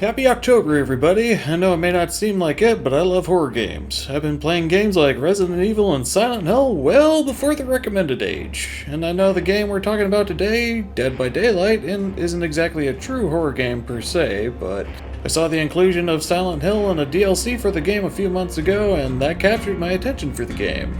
Happy October, everybody! I know it may not seem like it, but I love horror games. I've been playing games like Resident Evil and Silent Hill well before the recommended age. And I know the game we're talking about today, Dead by Daylight, isn't exactly a true horror game per se, but I saw the inclusion of Silent Hill in a DLC for the game a few months ago, and that captured my attention for the game.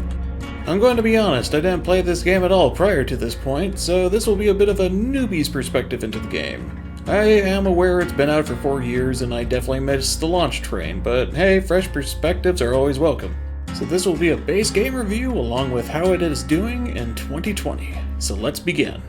I'm going to be honest, I didn't play this game at all prior to this point, so this will be a bit of a newbie's perspective into the game. I am aware it's been out for 4 years and I definitely missed the launch train, but hey, fresh perspectives are always welcome. So this will be a base game review along with how it is doing in 2020. So let's begin.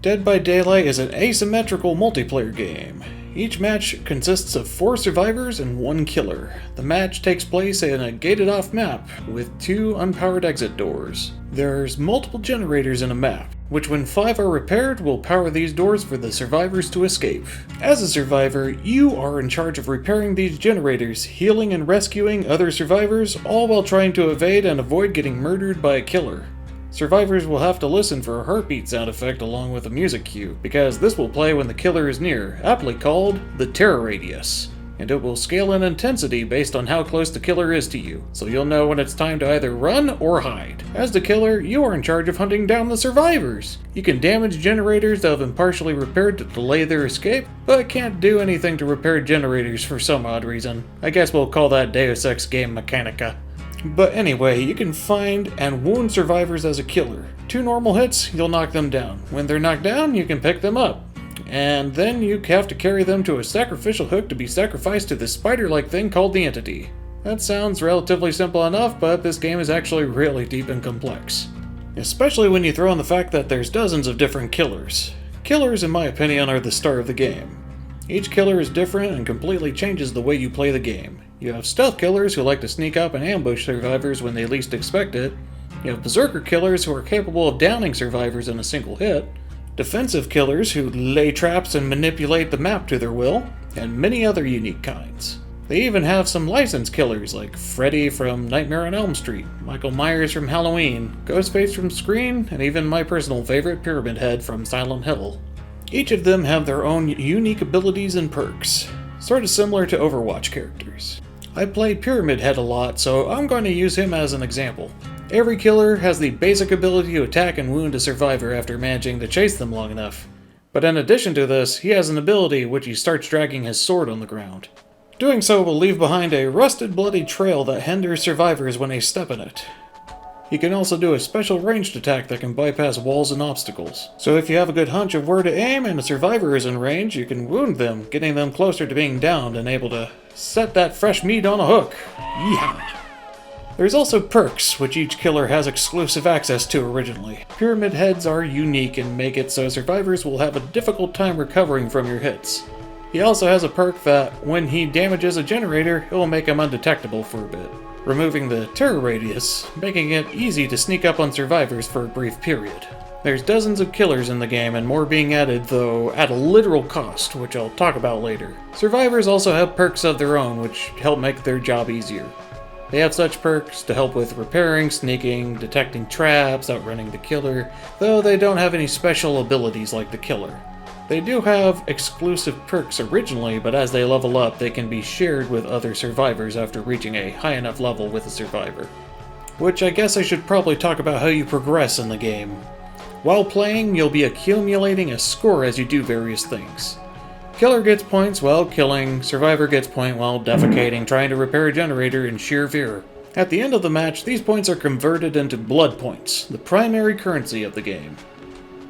Dead by Daylight is an asymmetrical multiplayer game. Each match consists of 4 survivors and 1 killer. The match takes place in a gated-off map with 2 unpowered exit doors. There's multiple generators in a map, which when 5 are repaired will power these doors for the survivors to escape. As a survivor, you are in charge of repairing these generators, healing and rescuing other survivors, all while trying to evade and avoid getting murdered by a killer. Survivors will have to listen for a heartbeat sound effect along with a music cue, because this will play when the killer is near, aptly called the terror radius. And it will scale in intensity based on how close the killer is to you, so you'll know when it's time to either run or hide. As the killer, you are in charge of hunting down the survivors. You can damage generators that have been partially repaired to delay their escape, but can't do anything to repair generators for some odd reason. I guess we'll call that Deus Ex game mechanica. But anyway, you can find and wound survivors as a killer. 2 normal hits, you'll knock them down. When they're knocked down, you can pick them up. And then you have to carry them to a sacrificial hook to be sacrificed to this spider-like thing called the Entity. That sounds relatively simple enough, but this game is actually really deep and complex. Especially when you throw in the fact that there's dozens of different killers. Killers, in my opinion, are the star of the game. Each killer is different and completely changes the way you play the game. You have stealth killers who like to sneak up and ambush survivors when they least expect it. You have berserker killers who are capable of downing survivors in a single hit. Defensive killers who lay traps and manipulate the map to their will. And many other unique kinds. They even have some licensed killers like Freddy from Nightmare on Elm Street, Michael Myers from Halloween, Ghostface from Scream, and even my personal favorite, Pyramid Head from Silent Hill. Each of them have their own unique abilities and perks, sort of similar to Overwatch characters. I played Pyramid Head a lot, so I'm going to use him as an example. Every killer has the basic ability to attack and wound a survivor after managing to chase them long enough. But in addition to this, he has an ability which he starts dragging his sword on the ground. Doing so will leave behind a rusted, bloody trail that hinders survivors when they step in it. He can also do a special ranged attack that can bypass walls and obstacles. So if you have a good hunch of where to aim and a survivor is in range, you can wound them, getting them closer to being downed and able to set that fresh meat on a hook. Yeehaw! There's also perks, which each killer has exclusive access to originally. Pyramid Heads are unique and make it so survivors will have a difficult time recovering from your hits. He also has a perk that, when he damages a generator, it will make him undetectable for a bit, removing the terror radius, making it easy to sneak up on survivors for a brief period. There's dozens of killers in the game and more being added, though at a literal cost, which I'll talk about later. Survivors also have perks of their own which help make their job easier. They have such perks to help with repairing, sneaking, detecting traps, outrunning the killer, though they don't have any special abilities like the killer. They do have exclusive perks originally, but as they level up, they can be shared with other survivors after reaching a high enough level with a survivor. Which I guess I should probably talk about how you progress in the game. While playing, you'll be accumulating a score as you do various things. Killer gets points while killing, survivor gets points while defecating, trying to repair a generator in sheer fear. At the end of the match, these points are converted into blood points, the primary currency of the game.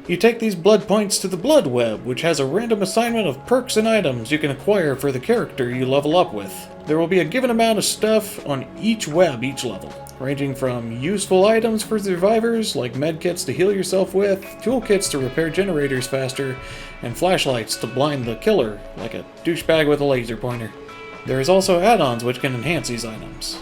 You take these blood points to the blood web, which has a random assignment of perks and items you can acquire for the character you level up with. There will be a given amount of stuff on each web each level, ranging from useful items for survivors, like medkits to heal yourself with, toolkits to repair generators faster, and flashlights to blind the killer, like a douchebag with a laser pointer. There is also add-ons which can enhance these items.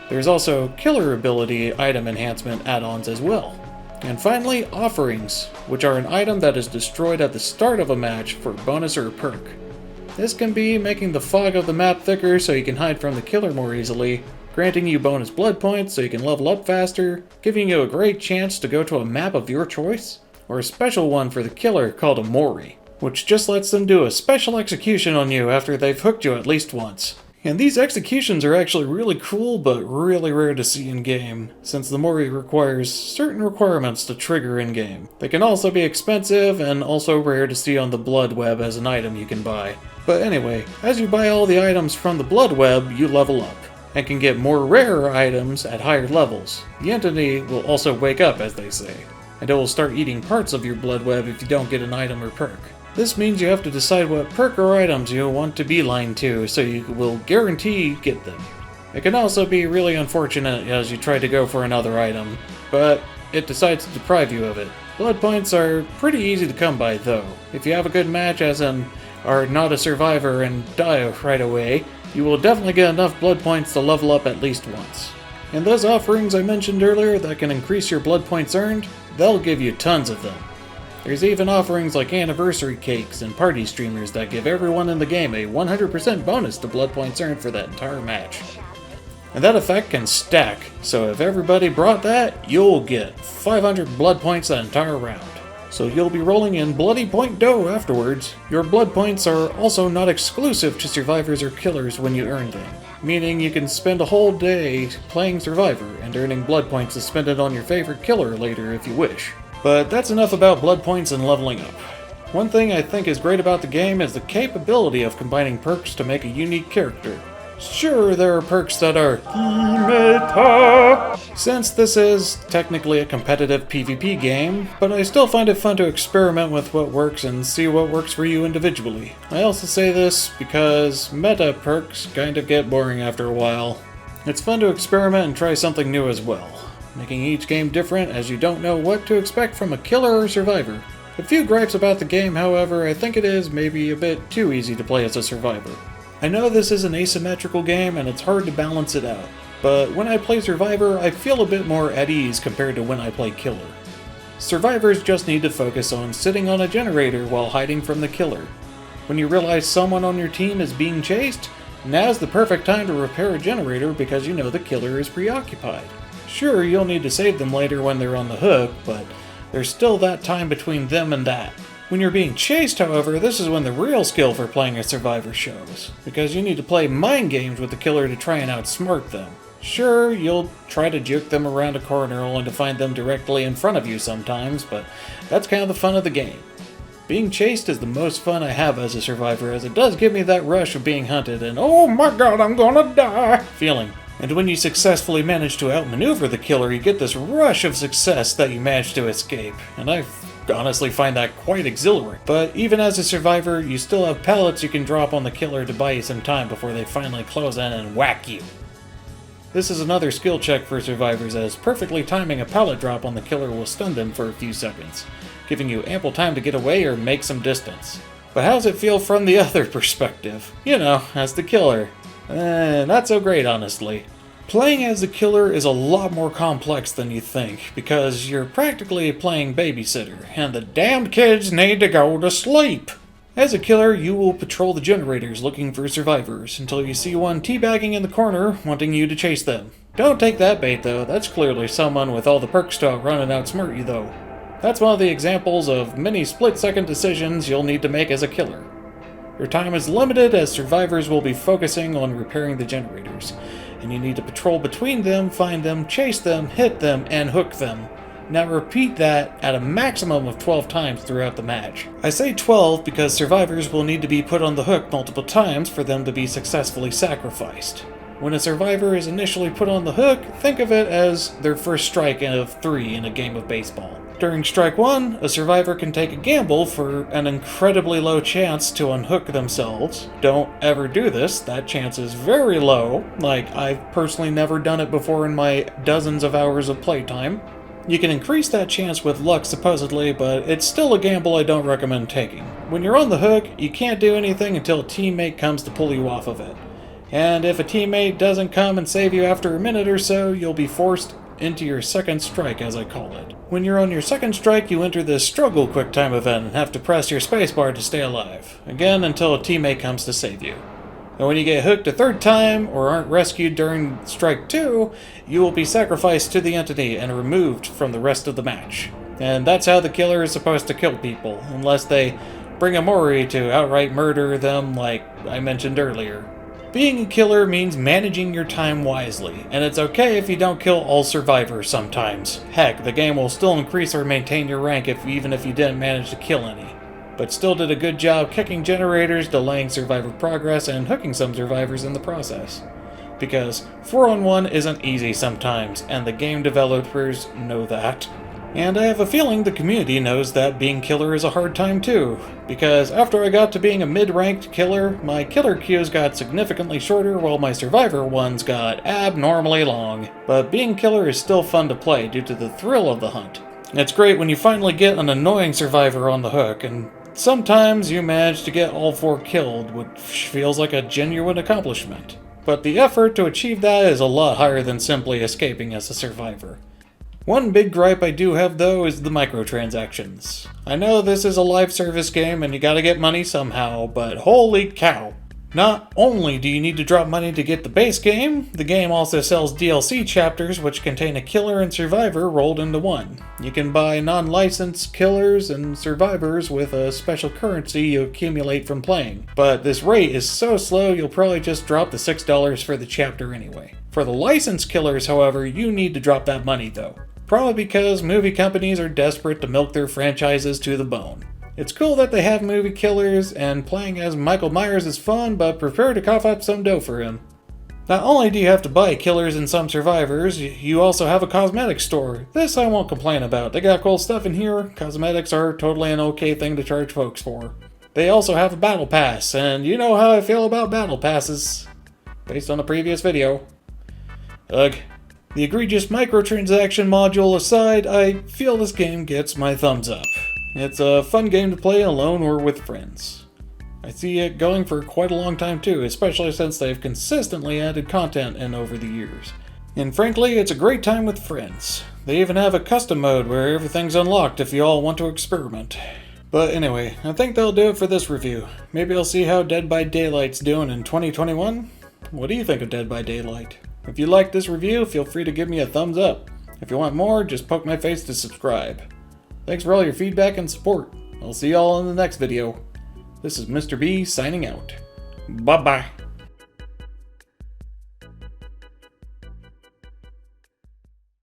There is also killer ability item enhancement add-ons as well. And finally, offerings, which are an item that is destroyed at the start of a match for a bonus or a perk. This can be making the fog of the map thicker so you can hide from the killer more easily, granting you bonus blood points so you can level up faster, giving you a great chance to go to a map of your choice, or a special one for the killer called a Mori, which just lets them do a special execution on you after they've hooked you at least once. And these executions are actually really cool, but really rare to see in-game, since the Mori requires certain requirements to trigger in-game. They can also be expensive, and also rare to see on the Blood Web as an item you can buy. But anyway, as you buy all the items from the Blood Web, you level up, and can get more rare items at higher levels. The entity will also wake up, as they say, and it will start eating parts of your Blood Web if you don't get an item or perk. This means you have to decide what perk or items you want to beeline to, so you will guarantee get them. It can also be really unfortunate as you try to go for another item, but it decides to deprive you of it. Blood points are pretty easy to come by though. If you have a good match, as in are not a survivor and die right away, you will definitely get enough blood points to level up at least once. And those offerings I mentioned earlier that can increase your blood points earned, they'll give you tons of them. There's even offerings like anniversary cakes and party streamers that give everyone in the game a 100% bonus to blood points earned for that entire match. And that effect can stack, so if everybody brought that, you'll get 500 blood points that entire round. So you'll be rolling in bloody point dough afterwards. Your blood points are also not exclusive to survivors or killers when you earn them, meaning you can spend a whole day playing survivor and earning blood points to spend it on your favorite killer later if you wish. But that's enough about blood points and leveling up. One thing I think is great about the game is the capability of combining perks to make a unique character. Sure, there are perks that are meta, since this is technically a competitive PvP game, but I still find it fun to experiment with what works and see what works for you individually. I also say this because meta perks kind of get boring after a while. It's fun to experiment and try something new as well, making each game different as you don't know what to expect from a killer or survivor. A few gripes about the game, however, I think it is maybe a bit too easy to play as a survivor. I know this is an asymmetrical game and it's hard to balance it out, but when I play Survivor, I feel a bit more at ease compared to when I play Killer. Survivors just need to focus on sitting on a generator while hiding from the killer. When you realize someone on your team is being chased, now's the perfect time to repair a generator because you know the killer is preoccupied. Sure, you'll need to save them later when they're on the hook, but there's still that time between them and that. When you're being chased, however, this is when the real skill for playing a survivor shows, because you need to play mind games with the killer to try and outsmart them. Sure, you'll try to juke them around a corner only to find them directly in front of you sometimes, but that's kind of the fun of the game. Being chased is the most fun I have as a survivor, as it does give me that rush of being hunted and "oh my god, I'm gonna die" feeling. And when you successfully manage to outmaneuver the killer, you get this rush of success that you managed to escape, and I honestly find that quite exhilarating. But even as a survivor, you still have pellets you can drop on the killer to buy you some time before they finally close in and whack you. This is another skill check for survivors, as perfectly timing a pellet drop on the killer will stun them for a few seconds, giving you ample time to get away or make some distance. But how does it feel from the other perspective? You know, as the killer. Not so great, honestly. Playing as the killer is a lot more complex than you think, because you're practically playing babysitter, and the damned kids need to go to sleep! As a killer, you will patrol the generators looking for survivors, until you see one teabagging in the corner, wanting you to chase them. Don't take that bait though, that's clearly someone with all the perks to outrun and outsmart you though. That's one of the examples of many split-second decisions you'll need to make as a killer. Your time is limited, as survivors will be focusing on repairing the generators, and you need to patrol between them, find them, chase them, hit them, and hook them. Now repeat that at a maximum of 12 times throughout the match. I say 12 because survivors will need to be put on the hook multiple times for them to be successfully sacrificed. When a survivor is initially put on the hook, think of it as their first strike of 3 in a game of baseball. During strike 1, a survivor can take a gamble for an incredibly low chance to unhook themselves. Don't ever do this, that chance is very low, like I've personally never done it before in my dozens of hours of playtime. You can increase that chance with luck supposedly, but it's still a gamble I don't recommend taking. When you're on the hook, you can't do anything until a teammate comes to pull you off of it. And if a teammate doesn't come and save you after a minute or so, you'll be forced into your second strike, as I call it. When you're on your second strike, you enter this struggle quick time event and have to press your spacebar to stay alive, again until a teammate comes to save you. And when you get hooked a third time, or aren't rescued during Strike 2, you will be sacrificed to the entity and removed from the rest of the match. And that's how the killer is supposed to kill people, unless they bring a Mori to outright murder them like I mentioned earlier. Being a killer means managing your time wisely, and it's okay if you don't kill all survivors sometimes. Heck, the game will still increase or maintain your rank even if you didn't manage to kill any. But still did a good job kicking generators, delaying survivor progress, and hooking some survivors in the process. Because 4-on-1 isn't easy sometimes, and the game developers know that. And I have a feeling the community knows that being killer is a hard time too, because after I got to being a mid-ranked killer, my killer queues got significantly shorter while my survivor ones got abnormally long. But being killer is still fun to play due to the thrill of the hunt. It's great when you finally get an annoying survivor on the hook, and sometimes you manage to get all 4 killed, which feels like a genuine accomplishment. But the effort to achieve that is a lot higher than simply escaping as a survivor. One big gripe I do have though is the microtransactions. I know this is a live service game and you gotta get money somehow, but holy cow! Not only do you need to drop money to get the base game, the game also sells DLC chapters which contain a killer and survivor rolled into one. You can buy non-licensed killers and survivors with a special currency you accumulate from playing. But this rate is so slow you'll probably just drop the $6 for the chapter anyway. For the licensed killers, however, you need to drop that money though. Probably because movie companies are desperate to milk their franchises to the bone. It's cool that they have movie killers, and playing as Michael Myers is fun, but prepare to cough up some dough for him. Not only do you have to buy killers and some survivors, you also have a cosmetic store. This I won't complain about. They got cool stuff in here. Cosmetics are totally an okay thing to charge folks for. They also have a battle pass, and you know how I feel about battle passes, based on the previous video. Ugh. The egregious microtransaction module aside, I feel this game gets my thumbs up. It's a fun game to play alone or with friends. I see it going for quite a long time too, especially since they've consistently added content in over the years. And frankly, it's a great time with friends. They even have a custom mode where everything's unlocked if you all want to experiment. But anyway, I think that'll do it for this review. Maybe I'll see how Dead by Daylight's doing in 2021? What do you think of Dead by Daylight? If you liked this review, feel free to give me a thumbs up. If you want more, just poke my face to subscribe. Thanks for all your feedback and support. I'll see y'all in the next video. This is Mr. B signing out. Bye-bye.